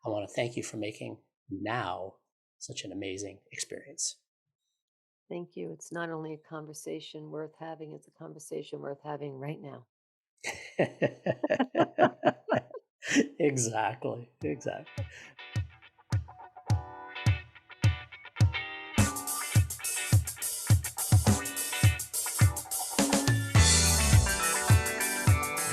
I want to thank you for making now such an amazing experience. Thank you. It's not only a conversation worth having, it's a conversation worth having right now. Exactly. Exactly.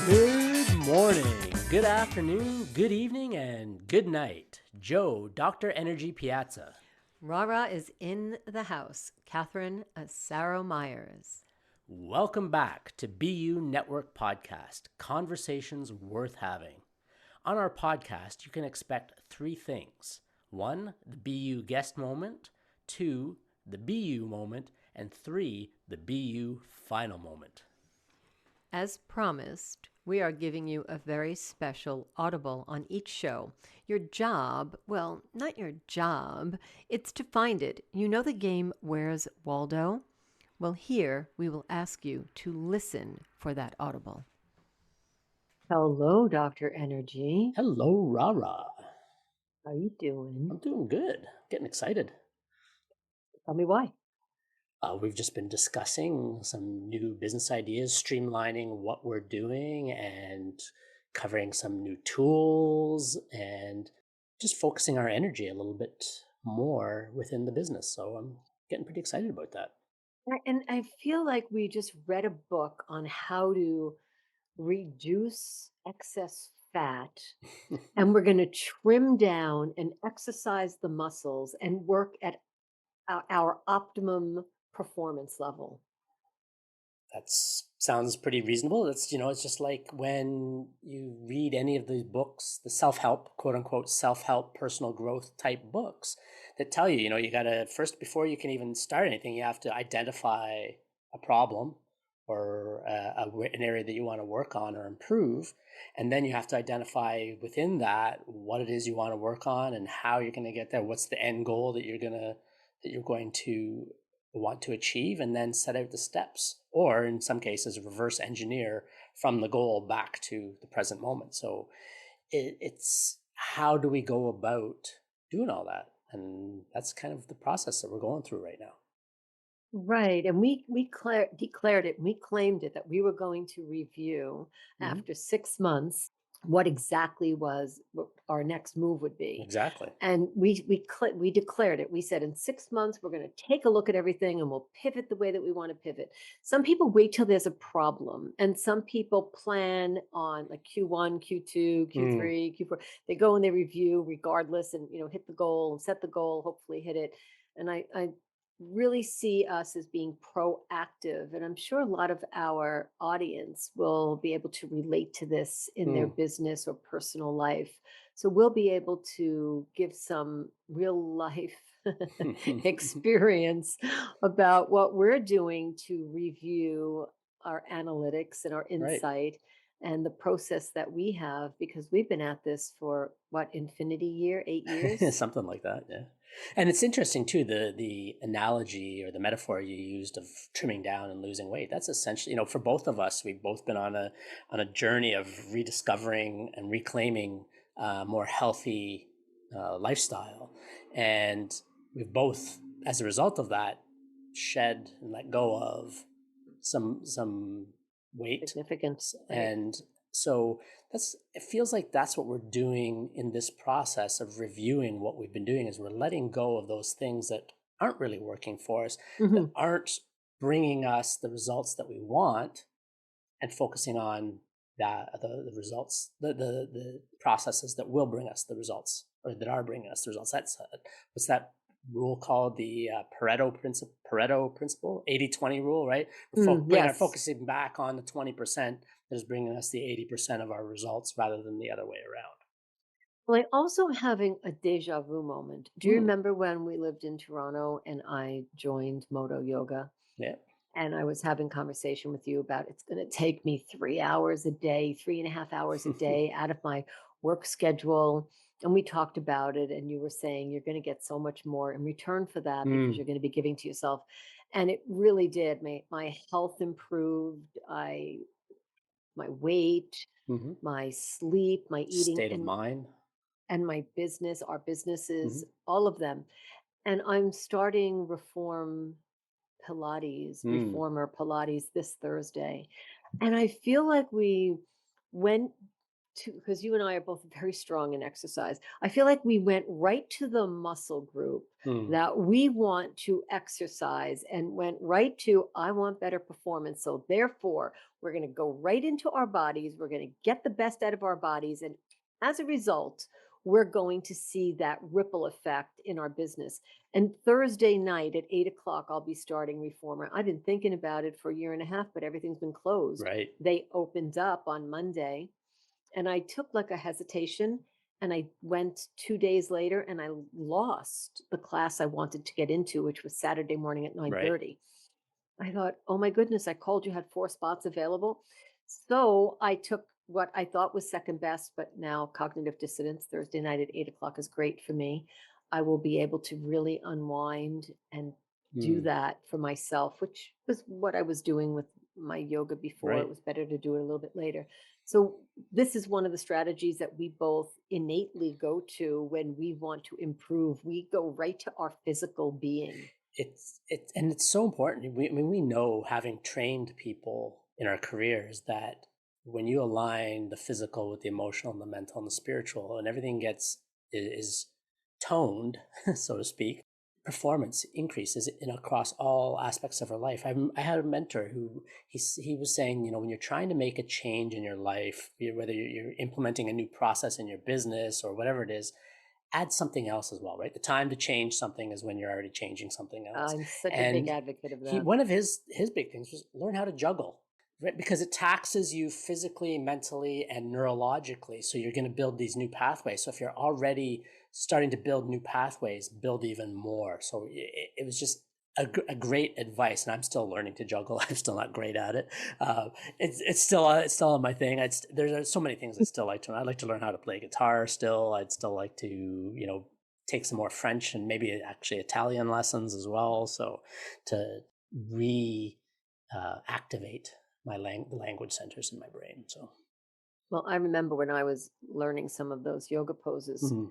Good morning, good afternoon, good evening, and good night. Joe, Dr. Energy Piazza. RaRa is in the house. Kathryn Asaro Myers. Welcome back to BU Network Podcast, Conversations Worth Having. On our podcast, you can expect three things. One, the BU guest moment. Two, the BU moment. And three, the BU final moment. As promised, we are giving you a very special audible on each show. Your job, well, not your job, it's to find it. You know the game Where's Waldo? Well, here we will ask you to listen for that audible. Hello, Dr. Energy. Hello, RaRa. How you doing? I'm doing good. Getting excited. Tell me why. We've just been discussing some new business ideas, streamlining what we're doing, and covering some new tools, and just focusing our energy a little bit more within the business. So I'm getting pretty excited about that. And I feel like we just read a book on how to reduce excess fat, and we're going to trim down and exercise the muscles and work at our optimum performance level. That sounds pretty reasonable. It's just like when you read any of the books, the self help, quote unquote, self help, personal growth type books that tell you, you got to first, before you can even start anything, you have to identify a problem or an area that you want to work on or improve. And then you have to identify within that what it is you want to work on and how you're going to get there. What's the end goal that you're going to want to achieve, and then set out the steps, or in some cases reverse engineer from the goal back to the present moment. So it's how do we go about doing all that, and that's kind of the process that we're going through right now. Right, and we declared it, we claimed it that we were going to review Hmm. after 6 months what exactly was what our next move would be. Exactly. And we declared it. We said in 6 months we're going to take a look at everything and we'll pivot the way that we want to pivot. Some people wait till there's a problem, and some people plan on like Q1, Q2, Mm, Q3, Q4. They go and they review regardless, and hit the goal and set the goal, hopefully hit it. And I really see us as being proactive. And I'm sure a lot of our audience will be able to relate to this in their mm. business or personal life. So we'll be able to give some real life experience about what we're doing to review our analytics and our Right. insight and the process that we have, because we've been at this for what, infinity year, 8 years. Something like that, yeah. And it's interesting too, the analogy or the metaphor you used of trimming down and losing weight. That's essentially, for both of us, we've both been on a journey of rediscovering and reclaiming a more healthy lifestyle, and we've both, as a result of that, shed and let go of some weight. Significant, right? And so it feels like that's what we're doing in this process of reviewing what we've been doing, is we're letting go of those things that aren't really working for us, that Mhm. aren't bringing us the results that we want, and focusing on the results, the processes that will bring us the results, or that are bringing us the results. That's what's that rule called, the Pareto principle, 80-20 rule, right? Bringing our Yes. focusing back on the 20% that is bringing us the 80% of our results, rather than the other way around. Well, I also having a deja vu moment. Do you Hmm. remember when we lived in Toronto and I joined Moto Yoga? Yeah. And I was having conversation with you about it's going to take me 3 hours a day, 3.5 hours a day out of my work schedule. And we talked about it, and you were saying you're going to get so much more in return for that because Mm. you're going to be giving to yourself. And it really did. My health improved. My weight, Hmm. my sleep, my eating, State of and mind. and my business, our businesses, Mhm. all of them. And I'm starting Mm. reformer Pilates this Thursday. And I feel like we went to, because you and I are both very strong in exercise. I feel like we went right to the muscle group Mm. that we want to exercise and went right to, I want better performance. So therefore, we're going to go right into our bodies. We're going to get the best out of our bodies. And as a result, we're going to see that ripple effect in our business. And Thursday night at 8 o'clock, I'll be starting Reformer. I've been thinking about it for a year and a half, but everything's been closed. Right. They opened up on Monday, and I took like a hesitation, and I went 2 days later and I lost the class I wanted to get into, which was Saturday morning at Right. 9:30. I thought, oh my goodness, I called you, had 4 spots available. So I took what I thought was second best, but now cognitive dissonance Thursday night at 8 o'clock is great for me. I will be able to really unwind and do Mm. that for myself, which was what I was doing with my yoga before. It Right. was better to do it a little bit later. So this is one of the strategies that we both innately go to when we want to improve. We go right to our physical being. It's so important. I mean, we know, having trained people in our careers, that when you align the physical with the emotional and the mental and the spiritual, and everything is toned, so to speak, performance increases in across all aspects of our life. I had a mentor who he was saying, when you're trying to make a change in your life, whether you're implementing a new process in your business or whatever it is, add something else as well, right? The time to change something is when you're already changing something else. I'm such a big And advocate of he that. one of his big things was learn how to juggle, right? Because it taxes you physically, mentally, and neurologically. So you're going to build these new pathways. So if you're already starting to build new pathways, build even more. So it was just a great advice, and I'm still learning to juggle. I'm still not great at it. Uh, it's still on my thing. There's so many things I still like to learn. I'd like to learn how to play guitar still. I'd still like to take some more French and maybe actually Italian lessons as well. So to re activate the language centers in my brain. So Well, I remember when I was learning some of those yoga poses, mhm.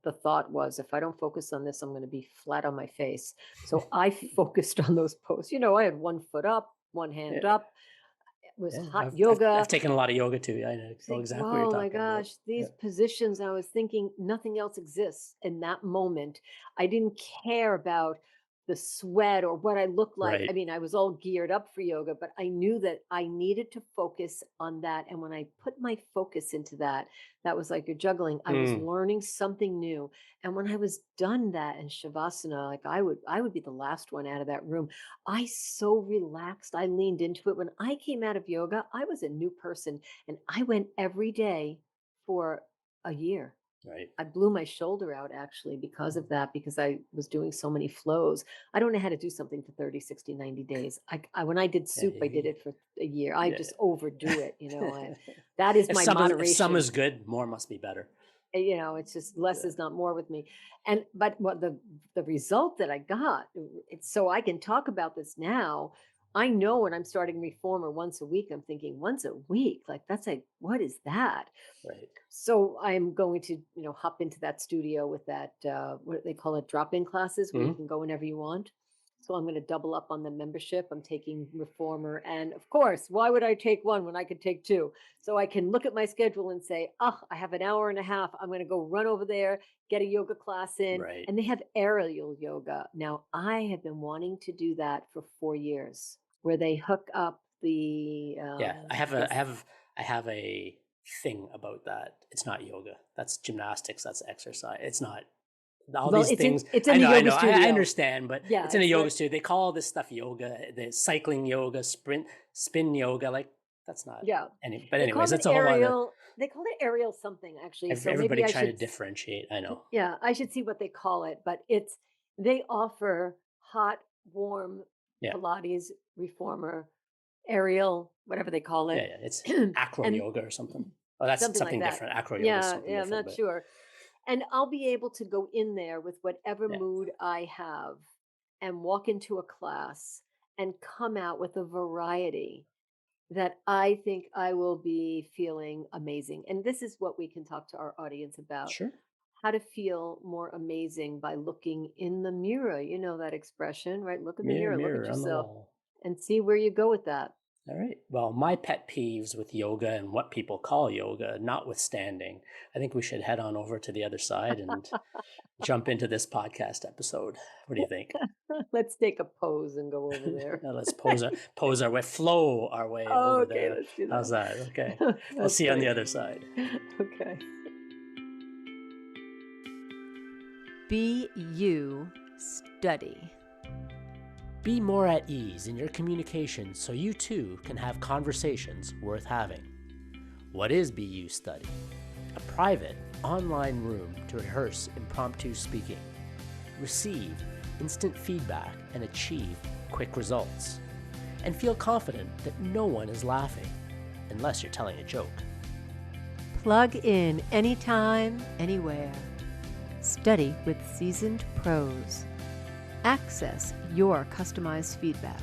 the thought was, if I don't focus on this, I'm going to be flat on my face. So I focused on those poses. I had one foot up, one hand Yeah, up. It was yeah. hot I've yoga. taken a lot of yoga too. I know Think, exactly what you're oh my talking about. gosh, Yeah. these positions, I was thinking nothing else exists in that moment. I didn't care about the sweat or what I looked like. I Right. mean, I was all geared up for yoga, but I knew that I needed to focus on that. And when I put my focus into that, that was like you're juggling. I was Mm. learning something new. And when I was done that in Shavasana, like I would be the last one out of that room. I so relaxed. I leaned into it. When I came out of yoga, I was a new person, and I went every day for a year. Right. I blew my shoulder out actually because of that, because I was doing so many flows. I don't know how to do something for 30, 60, 90 days. When I did Yeah. soup, I did it for a year. I just overdo Yeah. it. That is If my some moderation. is good, more must be better. It's just less Yeah. is not more with me. And but what the result that I got, it's so I can talk about this now. I know when I'm starting reformer once a week, I'm thinking once a week, like that's like, what is that? Right. So I'm going to, hop into that studio with that, what they call it, drop-in classes where you Mhm. can go whenever you want. So I'm going to double up on the membership. I'm taking reformer. And of course, why would I take one when I could take two? So I can look at my schedule and say, oh, I have an hour and a half. I'm going to go run over there, get a yoga class in. Right. And they have aerial yoga. Now, I have been wanting to do that for 4 years, where they hook up the, Yeah. I guess, I have a thing about that. It's not yoga. That's gymnastics. That's exercise. It's not all well, these things. it's in the I yoga know, I studio. understand, but Yeah, it's in a it's yoga not. studio. They call all this stuff yoga, the cycling yoga, spin yoga. Like that's not Yeah. any, but They anyways, call it that's a whole other, aerial. They call it aerial something actually. So maybe everybody I trying should to differentiate. I know. yeah, I should see what they call it, but they offer hot, warm Yeah. Pilates, reformer, aerial, whatever they call Yeah. it. Yeah. It's acro And yoga or something. Oh, that's something like something that. different. Acro yoga is Yeah, something yeah, I'm different, not but sure. And I'll be able to go in there with whatever yeah. mood I have and walk into a class and come out with a variety that I think I will be feeling amazing. And this is what we can talk to our audience about. Sure. how to feel more amazing by looking in the mirror. You know that expression, right? Look in the Mirror, mirror, look at mirror on the yourself wall. and see where you go with that. All right. Well, my pet peeves with yoga and what people call yoga, notwithstanding, I think we should head on over to the other side and jump into this podcast episode. What do you think? Let's take a pose and go over there. Now let's pose our way, flow our way over Okay, there. let's do How's that. that? Okay. I'll That's see you on the great. other side. Okay. Be you, study. Be more at ease in your communication so you too can have conversations worth having. What is BU Study? A private, online room to rehearse impromptu speaking, receive instant feedback and achieve quick results, and feel confident that no one is laughing, unless you're telling a joke. Plug in anytime, anywhere. Study with seasoned pros. Access your customized feedback.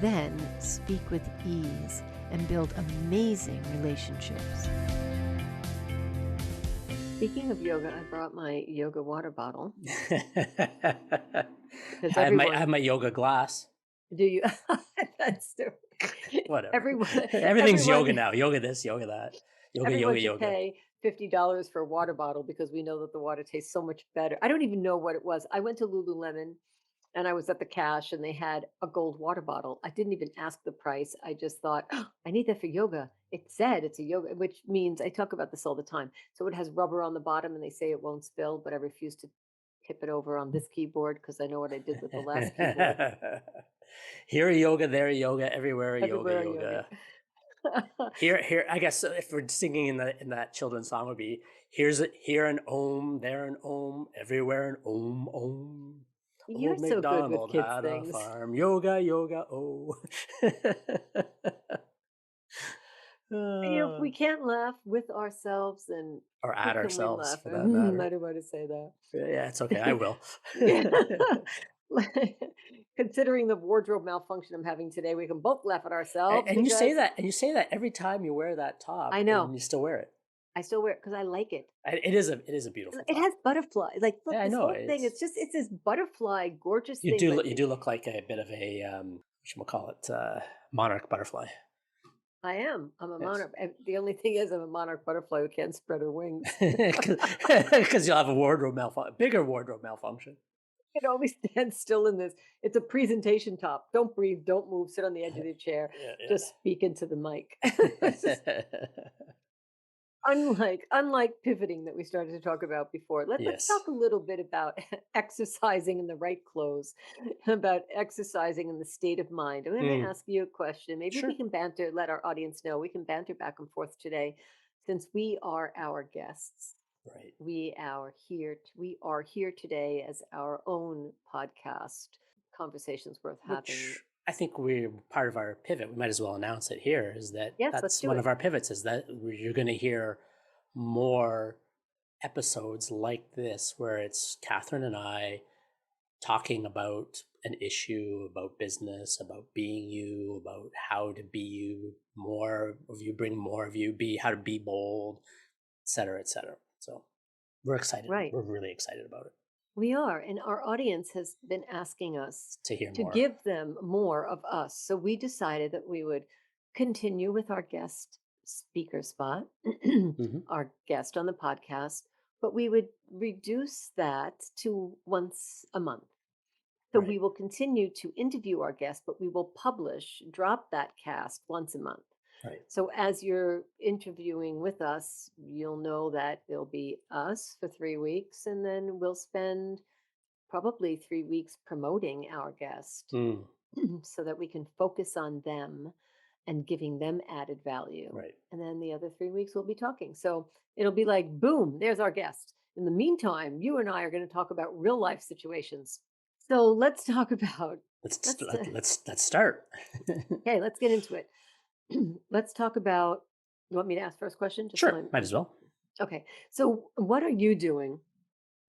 Then speak with ease and build amazing relationships. Speaking of yoga, I brought my yoga water bottle. I Because have my everyone, yoga glass. do you? That's the, Whatever. everyone, Everything's yoga everyone, now. Yoga this, yoga that. Yoga, everyone yoga, should yoga. pay $50 for a water bottle because we know that the water tastes so much better. I don't even know what it was. I went to Lululemon and I was at the cash and they had a gold water bottle. I didn't even ask the price. I just thought, oh, I need that for yoga. It said it's a yoga, which means I talk about this all the time. So it has rubber on the bottom and they say it won't spill, but I refuse to tip it over on this keyboard because I know what I did with the last keyboard. Here a yoga, there a yoga, everywhere a yoga, Everywhere yoga. yoga. Here. I guess if we're singing in that children's song, would be here an ohm, there an ohm, everywhere an ohm, ohm. You're Old so good with MacDonald kids had a things. farm. Yoga, yoga, oh. We can't laugh with ourselves, and Or who at can we ourselves, laugh for at? that matter. I don't want to say Yeah, it's okay. I will. that. Considering the wardrobe malfunction I'm having today, we can both laugh at ourselves And you say because that, every time you wear that top, I and know you still wear it. I still wear it because I like it. It is a beautiful It top. has butterfly. Like, Yeah, look, I this know. whole thing. It's this butterfly, gorgeous You thing. do But you do look like a bit of a whatchamacallit, monarch butterfly. I am. I'm a Yes. monarch. The only thing is, I'm a monarch butterfly who can't spread her wings. Because you'll have a bigger wardrobe malfunction. It always stands still in this. It's a presentation top. Don't breathe. Don't move. Sit on the edge of the chair. Yeah, Just speak into the mic. yeah. Unlike pivoting that we started to talk about before. Let's Yes. talk a little bit about exercising in the right clothes, about exercising in the state of mind. I'm going to ask you a question. Maybe Sure. we can banter. Let our audience know we can banter back and forth today, since we are our guests. Right. We are here today as our own podcast, conversations worth having. Which I think we're part of our pivot. We might as well announce it here. Is that Yes, let's that's do one it. of our pivots? Is that you're going to hear more episodes like this, where it's Kathryn and I talking about an issue, about business, about being you, about how to be you, more of you, bring more of you, be how to be bold, et cetera, et cetera. So we're excited. Right. We're really excited about it We are, and our audience has been asking us to hear to more. give them more of us. So we decided that we would continue with our guest speaker spot, Mhm. our guest on the podcast, but we would reduce that to once a month. So Right. we will continue to interview our guests, but we will drop that cast once a month. Right. So as you're interviewing with us, you'll know that it'll be us for 3 weeks, and then we'll spend probably 3 weeks promoting our guest Mm. so that we can focus on them and giving them added value. Right. And then the other 3 weeks we'll be talking. So it'll be like, boom, there's our guest. In the meantime, you and I are going to talk about real life situations. So let's talk about, Let's start. okay, let's get into it. Let's talk about, you want me to ask first question? Just Sure, might as well. Okay. So what are you doing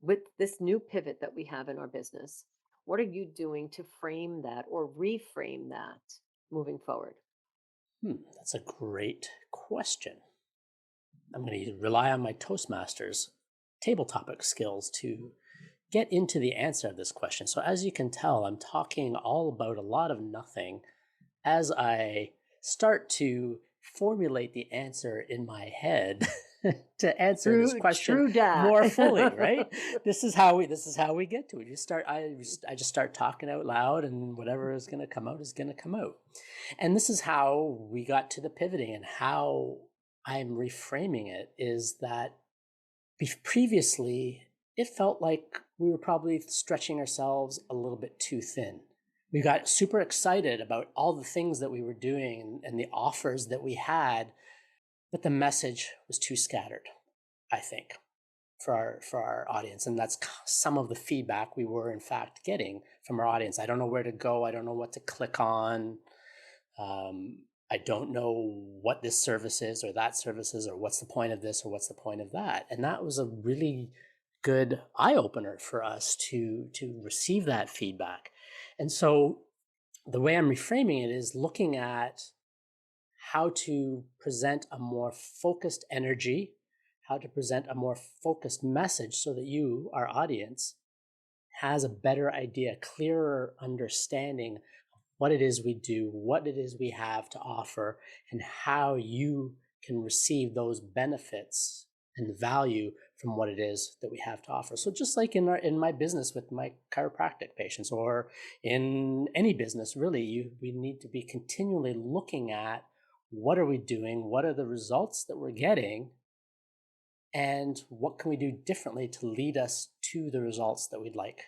with this new pivot that we have in our business? What are you doing to frame that or reframe that moving forward? That's a great question. I'm going to rely on my Toastmasters table topic skills to get into the answer of this question. So, as you can tell, I'm talking all about a lot of nothing as I start to formulate the answer in my head to answer this question True dat. more fully, right? This is how we get to it. I just start talking out loud, and whatever is going to come out is going to come out. And this is how we got to the pivoting, and how I'm reframing it is that previously it felt like we were probably stretching ourselves a little bit too thin. We got super excited about all the things that we were doing and the offers that we had, but the message was too scattered, I think, for our audience. And that's some of the feedback we were in fact getting from our audience. I don't know where to go. I don't know what to click on. I don't know what this service is or that service is, or what's the point of this or what's the point of that. And that was a really good eye opener for us to receive that feedback. And so the way I'm reframing it is looking at how to present a more focused energy, how to present a more focused message so that you, our audience, has a better idea, clearer understanding of what it is we do, what it is we have to offer, and how you can receive those benefits and value from what it is that we have to offer. So just like in my business with my chiropractic patients, or in any business really, we need to be continually looking at what are we doing, what are the results that we're getting, and what can we do differently to lead us to the results that we'd like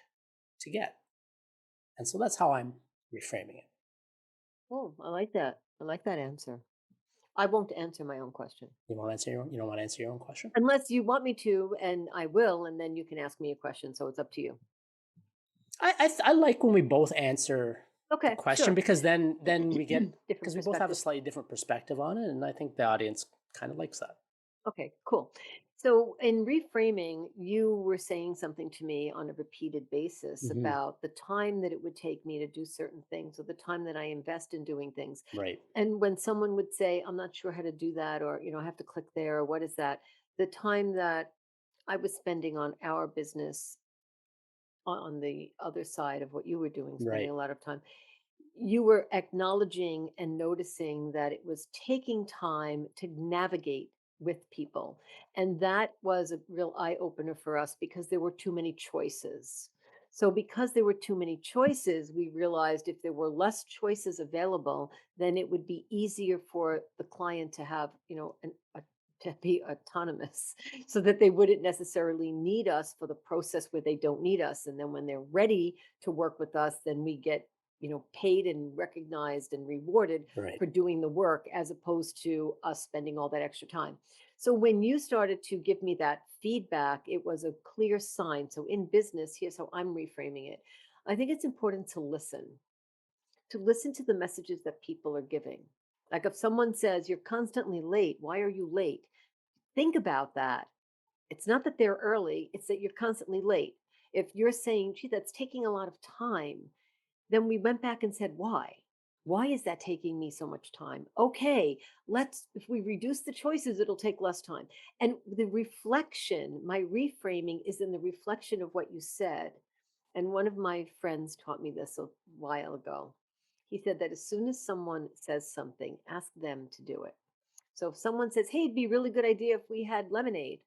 to get. And so that's how I'm reframing it. Oh, I like that. I like that answer. I won't answer my own question. You don't want to answer your own question? Unless you want me to, and I will, and then you can ask me a question. So it's up to you. I like when we both answer the Okay, question, sure. because then we get, Different because we both have a perspective. slightly different perspective on it, and I think the audience kind of likes that. Okay, cool. So in reframing, you were saying something to me on a repeated basis Hmm. about the time that it would take me to do certain things, or the time that I invest in doing things. Right. And when someone would say, I'm not sure how to do that, or, I have to click there, or what is that? The time that I was spending on our business on the other side of what you were doing, spending Right. a lot of time, you were acknowledging and noticing that it was taking time to navigate with people. And that was a real eye opener for us because there were too many choices. So, because there were too many choices, we realized if there were less choices available, then it would be easier for the client to have, to be autonomous so that they wouldn't necessarily need us for the process where they don't need us. And then when they're ready to work with us, then we get paid and recognized and rewarded Right. for doing the work as opposed to us spending all that extra time. So when you started to give me that feedback, it was a clear sign. So in business, here's how I'm reframing it. I think it's important to listen to the messages that people are giving. Like if someone says, you're constantly late, why are you late? Think about that. It's not that they're early, it's that you're constantly late. If you're saying, gee, that's taking a lot of time, then we went back and said, why? Why is that taking me so much time? Okay, if we reduce the choices, it'll take less time. And the reflection, my reframing is in the reflection of what you said. And one of my friends taught me this a while ago. He said that as soon as someone says something, ask them to do it. So if someone says, hey, it'd be a really good idea if we had lemonade,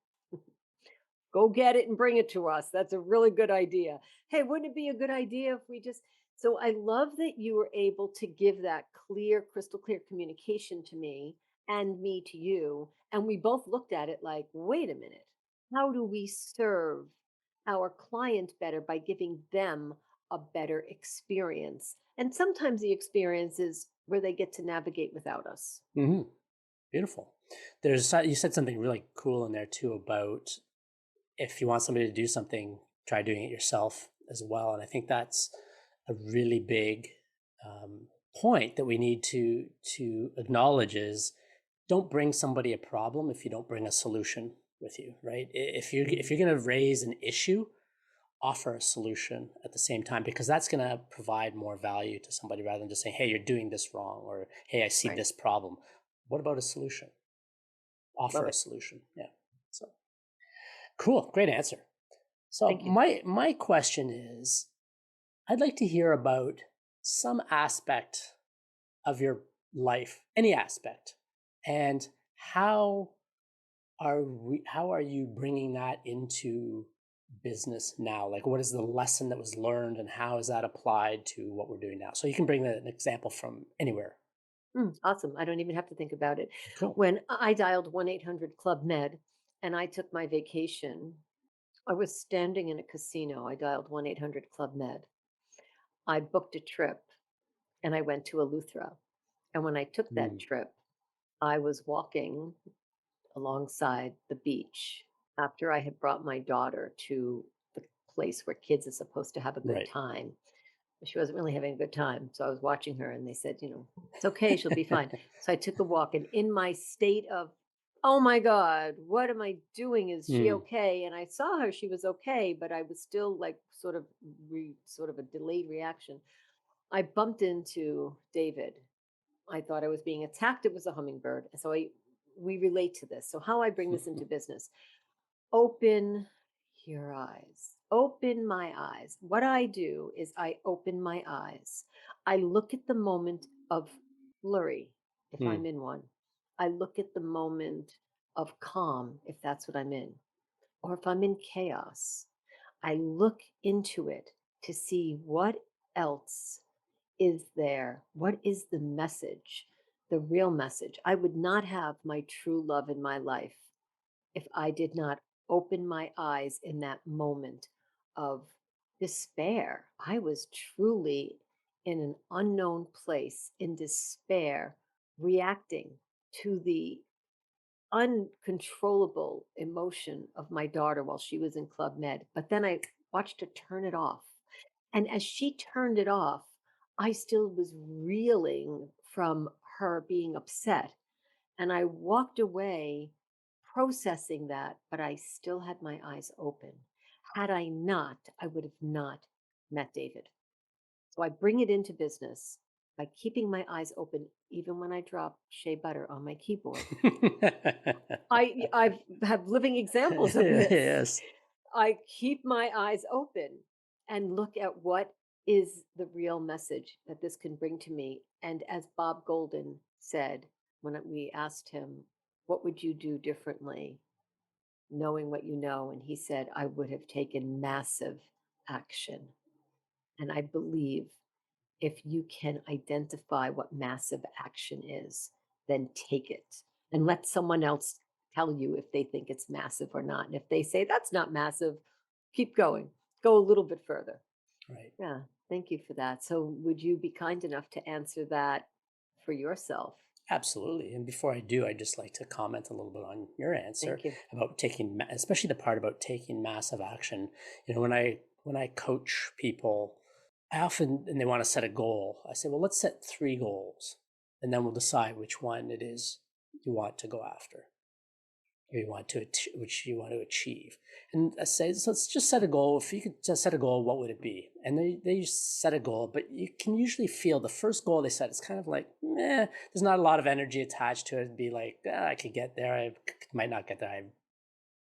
go get it and bring it to us. That's a really good idea. Hey, wouldn't it be a good idea if we just. So I love that you were able to give that clear, crystal clear communication to me and me to you. And we both looked at it like, wait a minute, how do we serve our client better by giving them a better experience? And sometimes the experience is where they get to navigate without us. Hmm. Beautiful. You said something really cool in there too about, if you want somebody to do something, try doing it yourself as well. And I think that's a really big point that we need to acknowledge is, don't bring somebody a problem if you don't bring a solution with you, right? If you're going to raise an issue, offer a solution at the same time, because that's going to provide more value to somebody, rather than just saying, hey, you're doing this wrong, or hey, I see Right. this problem. What about a solution? Love Offer a it. solution. Yeah. So Cool. Great answer. So Thank you. my question is, I'd like to hear about some aspect of your life, any aspect, and how how are you bringing that into business now? Like, what is the lesson that was learned, and how is that applied to what we're doing now? So you can bring an example from anywhere. Awesome. I don't even have to think about it. Cool. When I dialed 1-800 Club Med and I took my vacation, I was standing in a casino. I dialed 1-800 Club Med. I booked a trip and I went to Eleuthera. And when I took that Mm, trip, I was walking alongside the beach after I had brought my daughter to the place where kids are supposed to have a good right. time. She wasn't really having a good time. So I was watching her and they said, it's okay, she'll be fine. So I took a walk and in my state of, oh my God, what am I doing? Is she Mm, okay? And I saw her, she was okay, but I was still like sort of a delayed reaction. I bumped into David. I thought I was being attacked. It was a hummingbird. So we relate to this. So how I bring this into business, open your eyes, open my eyes. What I do is I open my eyes. I look at the moment of flurry, if mm, I'm in one. I look at the moment of calm, if that's what I'm in. Or if I'm in chaos, I look into it to see what else is there. What is the message, the real message? I would not have my true love in my life if I did not open my eyes in that moment of despair. I was truly in an unknown place in despair, reacting to the uncontrollable emotion of my daughter while she was in Club Med. But then I watched her turn it off. And as she turned it off, I still was reeling from her being upset. And I walked away processing that, but I still had my eyes open. Had I not, I would have not met David. So I bring it into business by keeping my eyes open, even when I drop shea butter on my keyboard. I have living examples of this. yes. I keep my eyes open and look at what is the real message that this can bring to me. And as Bob Golden said, when we asked him, what would you do differently, knowing what you know? And he said, I would have taken massive action. And I believe if you can identify what massive action is, then take it and let someone else tell you if they think it's massive or not. And if they say that's not massive, keep going, go a little bit further. Right. Yeah, thank you for that. So, would you be kind enough to answer that for yourself? Absolutely. And before I do, I'd just like to comment a little bit on your answer Thank you. about taking, especially the part about taking massive action. When I coach people, I often, and they want to set a goal, I say, well, let's set 3 goals, and then we'll decide which one it is you want to go after, or which you want to achieve. And I say, so let's just set a goal. If you could just set a goal, what would it be? And they just set a goal, but you can usually feel the first goal they set, it's kind of like, there's not a lot of energy attached to it. It'd be like, I could get there. I might not get there. I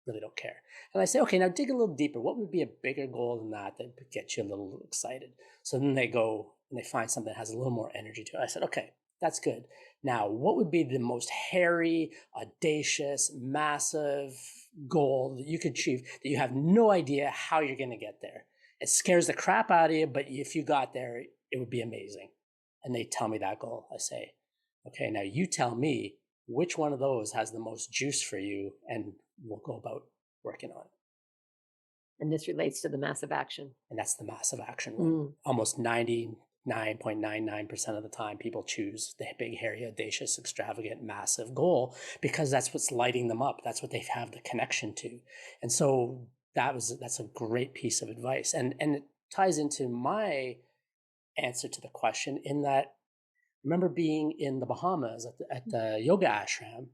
really don't care. And I say, okay, now dig a little deeper. What would be a bigger goal than that would get you a little excited? So then they go and they find something that has a little more energy to it. I said, okay, that's good. Now, what would be the most hairy, audacious, massive goal that you could achieve that you have no idea how you're going to get there? It scares the crap out of you, but if you got there, it would be amazing. And they tell me that goal. I say, okay, now you tell me which one of those has the most juice for you, and we'll go about working on it. And this relates to the massive action. And that's the massive action one. Almost 99.99% of the time, people choose the big, hairy, audacious, extravagant, massive goal because that's what's lighting them up. That's what they have the connection to. And so that's a great piece of advice. And it ties into my answer to the question in that I remember being in the Bahamas at the yoga ashram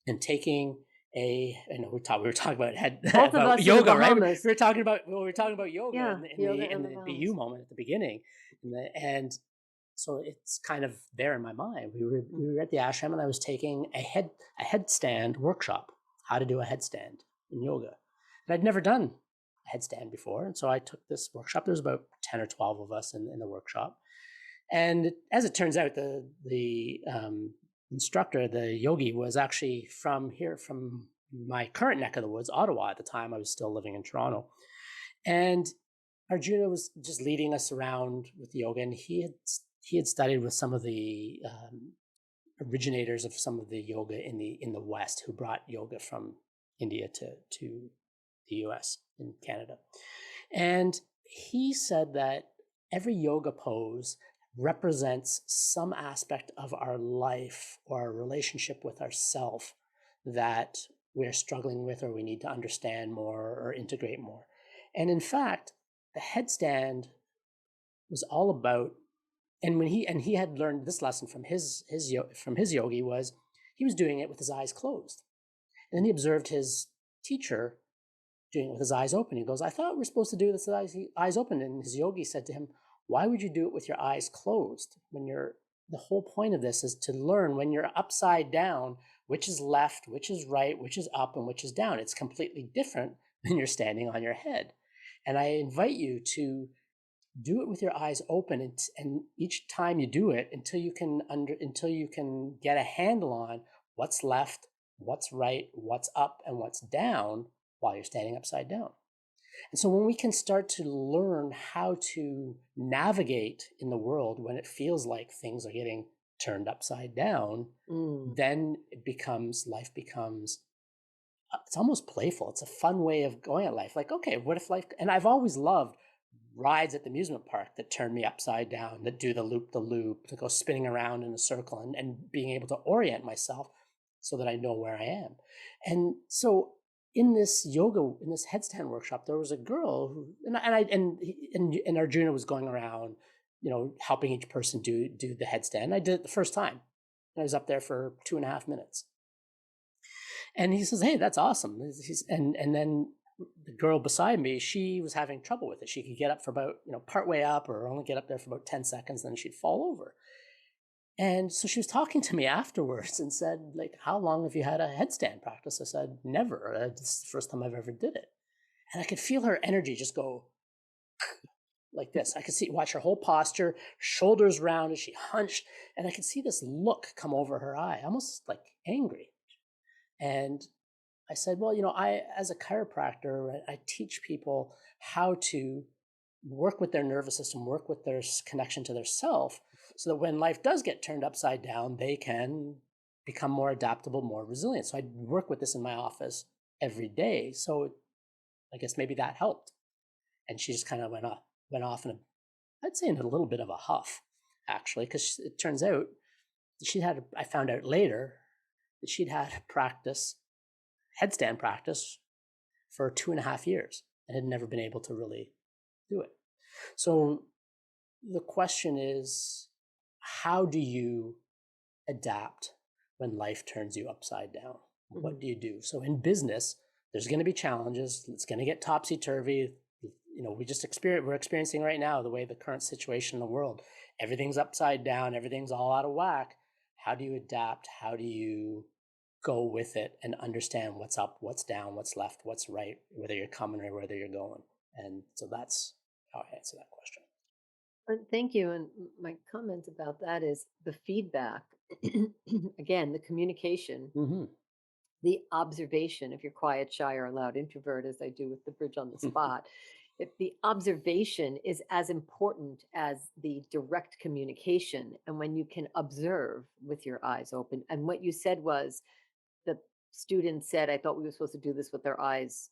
and taking we were talking about Both of about us in the yoga, right? We Bahamas. were talking about yoga Yeah, yoga in in the the BU Bahamas. moment at the beginning, and so it's kind of there in my mind. We were at the ashram, and I was taking a headstand workshop, how to do a headstand in yoga, but I'd never done a headstand before. And so I took this workshop. There was about 10 or 12 of us in the workshop. And as it turns out, the instructor, the yogi, was actually from here, from my current neck of the woods, Ottawa. At the time, I was still living in Toronto. And Arjuna was just leading us around with yoga, and he had studied with some of the originators of some of the yoga in the West, who brought yoga from India to the US and Canada. And he said that every yoga pose represents some aspect of our life or our relationship with ourself that we're struggling with, or we need to understand more or integrate more. And in fact, the headstand was all about, and when he had learned this lesson from his yogi, was he was doing it with his eyes closed. And then he observed his teacher doing it with his eyes open. He goes, I thought we're supposed to do this with eyes open. And his yogi said to him, why would you do it with your eyes closed? The whole point of this is to learn when you're upside down, which is left, which is right, which is up, and which is down. It's completely different when you're standing on your head. And I invite you to do it with your eyes open, and each time you do it, until you can get a handle on what's left, what's right, what's up, and what's down while you're standing upside down. And so when we can start to learn how to navigate in the world when it feels like things are getting turned upside down, then life becomes, it's almost playful. It's a fun way of going at life. Like, okay, what if life, and I've always loved rides at the amusement park that turn me upside down, that do the loop, that go spinning around in a circle, and being able to orient myself so that I know where I am. And so in this headstand workshop, there was a girl who, and Arjuna was going around, helping each person do the headstand. I did it the first time. I was up there for 2.5 minutes. And he says, hey, that's awesome. And then the girl beside me, she was having trouble with it. She could get up for about, part way up, or only get up there for about 10 seconds, then she'd fall over. And so she was talking to me afterwards and said, like, how long have you had a headstand practice? I said, never. This is the first time I've ever did it. And I could feel her energy just go like this. I could watch her whole posture, shoulders round as she hunched, and I could see this look come over her eye, almost like angry. And I said, well, I, as a chiropractor, I teach people how to work with their nervous system, work with their connection to their self, so that when life does get turned upside down, they can become more adaptable, more resilient. So I work with this in my office every day. So I guess maybe that helped. And she just kind of went off in I'd say in a little bit of a huff, actually, because it turns out I found out later that she'd had headstand practice for 2.5 years and had never been able to really do it. So the question is, how do you adapt when life turns you upside down? Mm-hmm. What do you do? So in business, there's going to be challenges. It's going to get topsy-turvy. We're experiencing right now the way the current situation in the world, everything's upside down, everything's all out of whack. How do you adapt? How do you go with it and understand what's up, what's down, what's left, what's right, whether you're coming or whether you're going? And so that's how I answer that question. Thank you. And my comment about that is the feedback. Again, the communication, the observation. If you're quiet, shy, or loud introvert, as I do with the bridge on the spot, if the observation is as important as the direct communication. And when you can observe with your eyes open, and what you said was, the student said, I thought we were supposed to do this with our eyes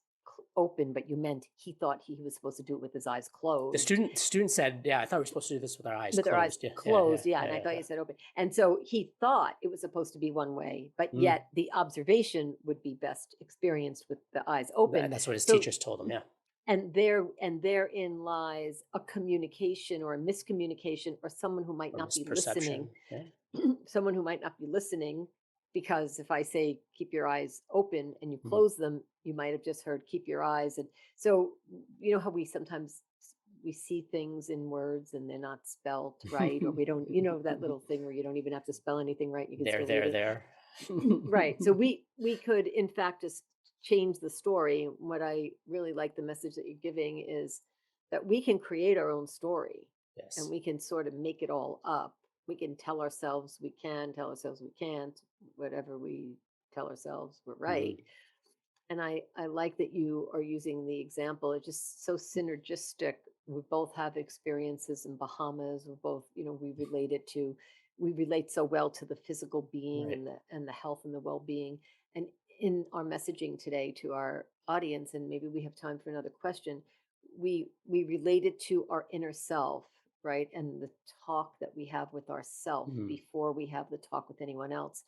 open, but you meant he thought he was supposed to do it with his eyes closed. The student said, yeah, I thought we were supposed to do this with our eyes closed. With our eyes closed, yeah. And I thought you said open. And so he thought it was supposed to be one way, but yet the observation would be best experienced with the eyes open. And that's what his teachers told him, yeah. And therein lies a communication or a miscommunication, or someone who might not be listening. Yeah. Someone who might not be listening, because if I say, keep your eyes open, and you close them, you might have just heard, keep your eyes. And so, how we sometimes we see things in words and they're not spelt right, or we don't, that little thing where you don't even have to spell anything right. You can there. Right. So we could, in fact, just change the story. What I really like the message that you're giving is that we can create our own story and Yes. we can sort of make it all up. We can tell ourselves we can, tell ourselves we can't, whatever we tell ourselves we're right. Mhm. And I like that you are using the example. It's just so synergistic. We both have experiences in Bahamas. We both, we relate so well to the physical being Right. and the health and the well-being. And in our messaging today to our audience, and maybe we have time for another question, we relate it to our inner self, right? And the talk that we have with ourself Mhm. before we have the talk with anyone else.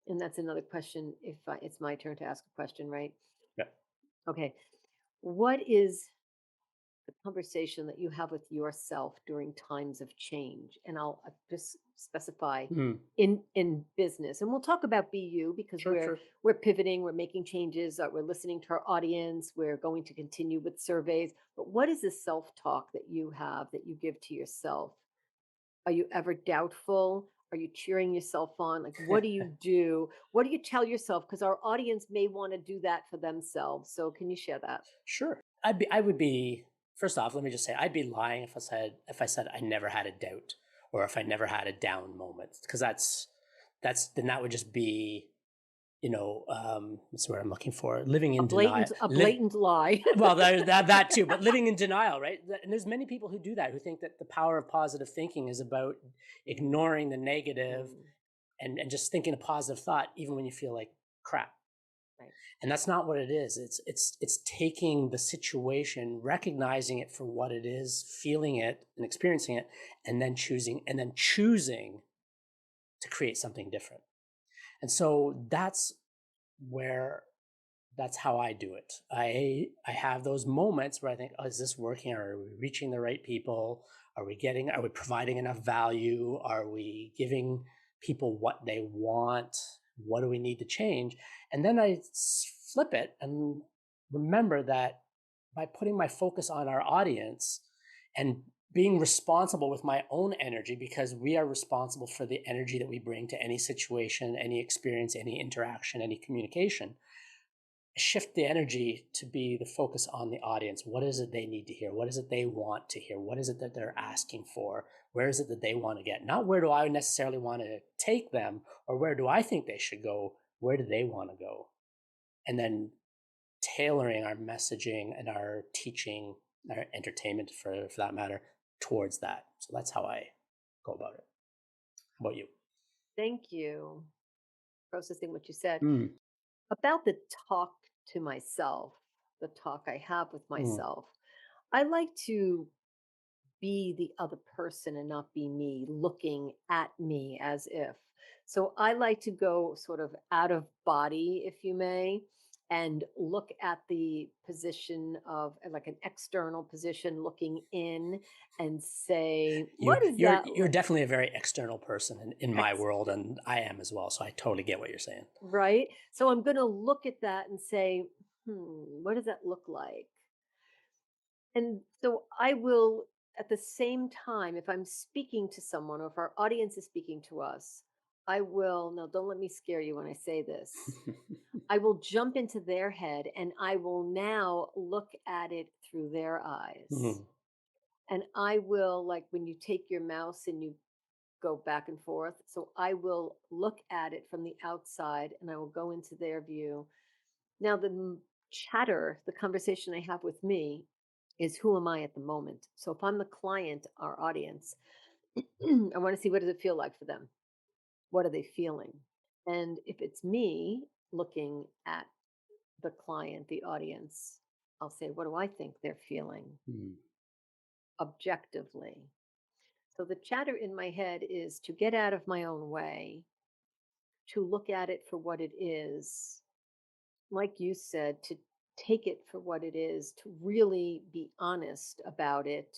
And that's another question. It's my turn to ask a question, right? Yeah. Okay. What is the conversation that you have with yourself during times of change? And I'll just specify Mhm. in business, and we'll talk about BU because Sure, sure. we're pivoting, we're making changes, we're listening to our audience, we're going to continue with surveys. But what is the self talk that you have that you give to yourself? Are you ever doubtful? Are you cheering yourself on? Like, what do you do? What do you tell yourself? Because our audience may want to do that for themselves. So, can you share that? Sure. I would be, first off, let me just say, I'd be lying if I said I never had a doubt or if I never had a down moment, because then that would just be, what's the word I'm looking for? Living in denial. A blatant lie. Well, that too, but living in denial, right? And there's many people who do that, who think that the power of positive thinking is about ignoring the negative Mm, and just thinking a positive thought, even when you feel like crap. right. And that's not what it is. It's taking the situation, recognizing it for what it is, feeling it and experiencing it, and then choosing to create something different. And so where that's how I do it. I have those moments where I think, oh, is this working? Are we reaching the right people? Are we providing enough value? Are we giving people what they want? What do we need to change? And then flip it and remember that by putting my focus on our audience and being responsible with my own energy, because we are responsible for the energy that we bring to any situation, any experience, any interaction, any communication, shift the energy to be the focus on the audience. What is it they need to hear? What is it they want to hear? What is it that they're asking for? Where is it that they want to get? Not where do I necessarily want to take them or where do I think they should go? Where do they want to go? And then tailoring our messaging and our teaching, our entertainment for that matter, towards that. So that's how I go about it. How about you? Thank you. Processing what you said Mm, about the talk to myself, the talk I have with mm, myself. I like to be the other person and not be me, looking at me as if. So I like to go sort of out of body, if you may, and look at the position of like an external position, looking in and say, you what is you're that you're like? definitely a very external person in my world, and I am as well. So I totally get what you're saying. Right? So I'm going to look at that and say, what does that look like? And so I will, at the same time, if I'm speaking to someone or if our audience is speaking to us, I will, now don't let me scare you when I say this. I will jump into their head and I will now look at it through their eyes. Mhm. And I will, like when you take your mouse and you go back and forth. So I will look at it from the outside and I will go into their view. Now, chatter, the conversation I have with me is who am I at the moment? So if I'm the client, our audience, I want to see what does it feel like for them? What are they feeling? And if it's me looking at the client, the audience, I'll say, what do I think they're feeling Mhm. objectively? So the chatter in my head is to get out of my own way, to look at it for what it is, like you said, to take it for what it is, to really be honest about it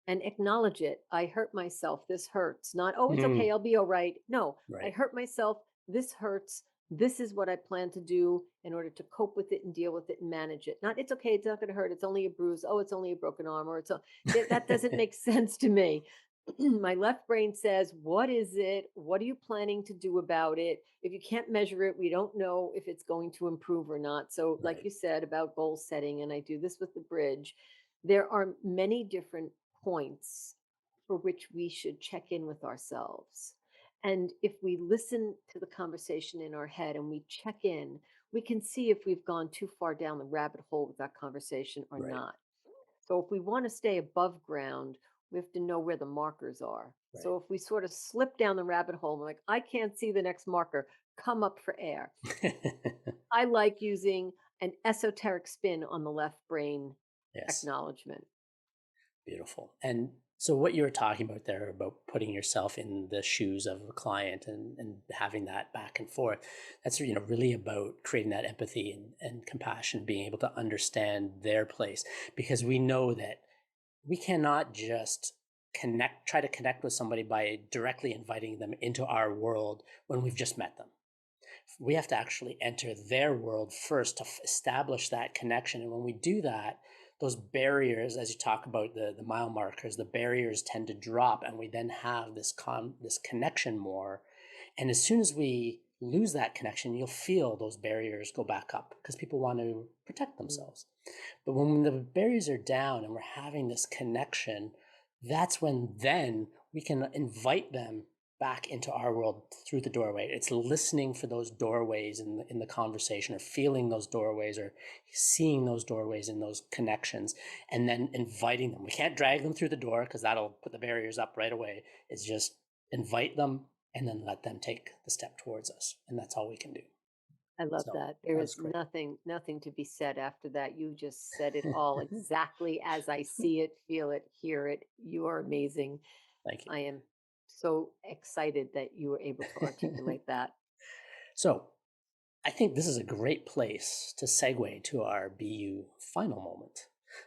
and acknowledge it. I hurt myself. This hurts. Not, oh, it's Mm. okay. I'll be all right. No, I Right. hurt myself. This hurts. This is what I plan to do in order to cope with it and deal with it and manage it. Not, it's okay. It's not going to hurt. It's only a bruise. Oh, it's only a broken arm. Or that doesn't make sense to me. My left brain says, what is it? What are you planning to do about it? If you can't measure it, we don't know if it's going to improve or not. So, like Right. you said about goal setting, and I do this with the bridge, there are many different points for which we should check in with ourselves. And if we listen to the conversation in our head and we check in, we can see if we've gone too far down the rabbit hole with that conversation or Right. not. So if we want to stay above ground, we have to know where the markers are. Right. So if we sort of slip down the rabbit hole, we're like, I can't see the next marker, come up for air. I like using an esoteric spin on the left brain Yes. acknowledgement. Beautiful. And so what you were talking about there about putting yourself in the shoes of a client and having that back and forth, that's really about creating that empathy and compassion, being able to understand their place. Because we know that we cannot just try to connect with somebody by directly inviting them into our world when we've just met them. We have to actually enter their world first to establish that connection. And when we do that, those barriers, as you talk about the mile markers, the barriers tend to drop, and we then have this connection more. And as soon as we lose that connection, you'll feel those barriers go back up because people want to protect themselves. But when the barriers are down and we're having this connection, that's when then we can invite them back into our world through the doorway. It's listening for those doorways in the conversation, or feeling those doorways, or seeing those doorways in those connections, and then inviting them. We can't drag them through the door because that'll put the barriers up right away. It's just invite them and then let them take the step towards us. And that's all we can do. I love So that. There that was is great. nothing to be said after that. You just said it all exactly as I see it, feel it, hear it. You are amazing. Thank I am so excited that you were able to you. articulate that. So I think this is a great place to segue to our BU final moment.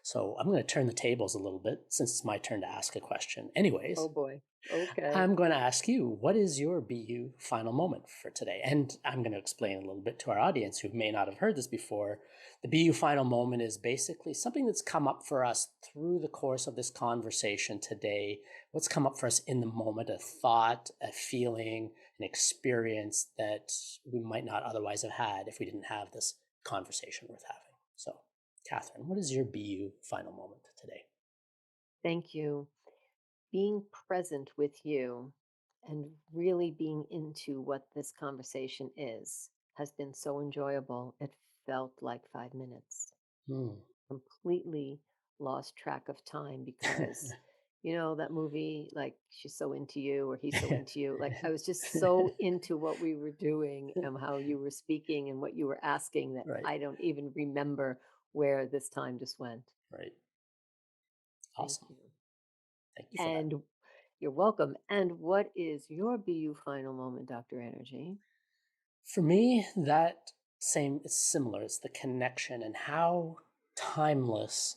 So I'm going to turn the tables a little bit since it's my turn to ask a question. Oh Anyways, boy. Okay. I'm going to ask you, what is your BU final moment for today? And I'm going to explain a little bit to our audience who may not have heard this before. The BU final moment is basically something that's come up for us through the course of this conversation today. What's come up for us in the moment, a thought, a feeling, an experience that we might not otherwise have had if we didn't have this conversation worth having. So, Kathryn, what is your BU final moment today? Thank you. Being present with you and really being into what this conversation is has been so enjoyable. It felt like 5 minutes. Hmm. Completely lost track of time because that movie, like, she's so into you or he's so into you. Like, I was just so into what we were doing and how you were speaking and what you were asking that Right, I don't even remember where this time just went. right. Thank Awesome. you. Thank you for that. And you're welcome. And what is your BU final moment, Dr. Energy? For me, that same it's similar. It's the connection and how timeless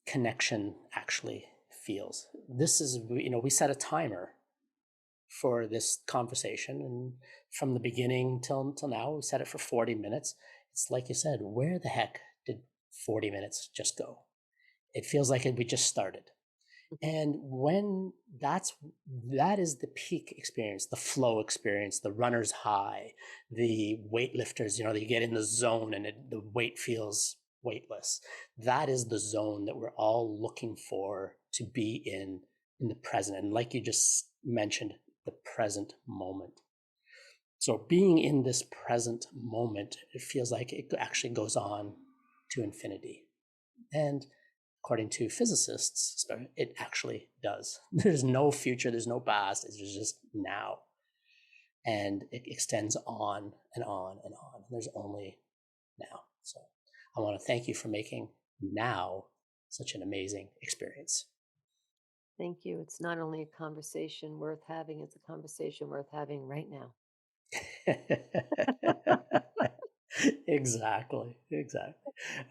connection actually feels. This is, we set a timer for this conversation, and from the beginning till now, we set it for 40 minutes. It's like you said, where the heck did 40 minutes just go? It feels like we just started. Mhm. And when that is the peak experience, the flow experience, the runner's high, the weightlifters, they get in the zone and the weight feels weightless. That is the zone that we're all looking for to be in the present. And like you just mentioned, the present moment. So being in this present moment, it feels like it actually goes on to infinity. And according to physicists, it actually does. There's no future, there's no past, it's just now. And it extends on and on and on. There's only now. So I want to thank you for making now such an amazing experience. Thank you. It's not only a conversation worth having, it's a conversation worth having right now. Exactly.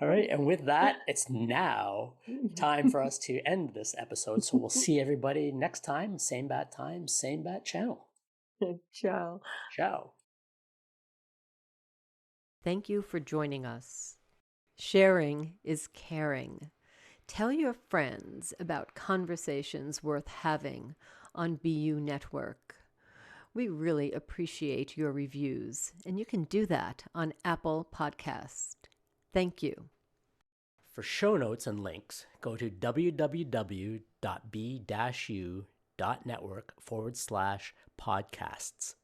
All right. And with that, it's now time for us to end this episode. So we'll see everybody next time. Same bat time, same bat channel. Ciao. Ciao. Thank you for joining us. Sharing is caring. Tell your friends about conversations worth having on BU Network. We really appreciate your reviews, and you can do that on Apple Podcast. Thank you. For show notes and links, go to www.b-u.network/podcasts.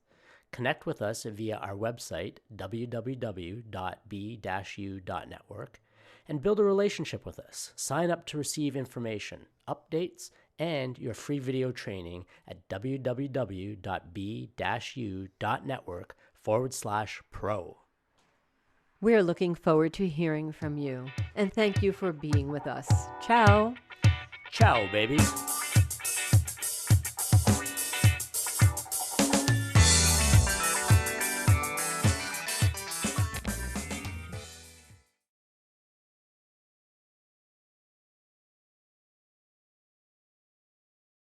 Connect with us via our website, www.b-u.network, and build a relationship with us. Sign up to receive information, updates, and your free video training at www.b-u.network/pro. We're looking forward to hearing from you, and thank you for being with us. Ciao. Ciao, babies.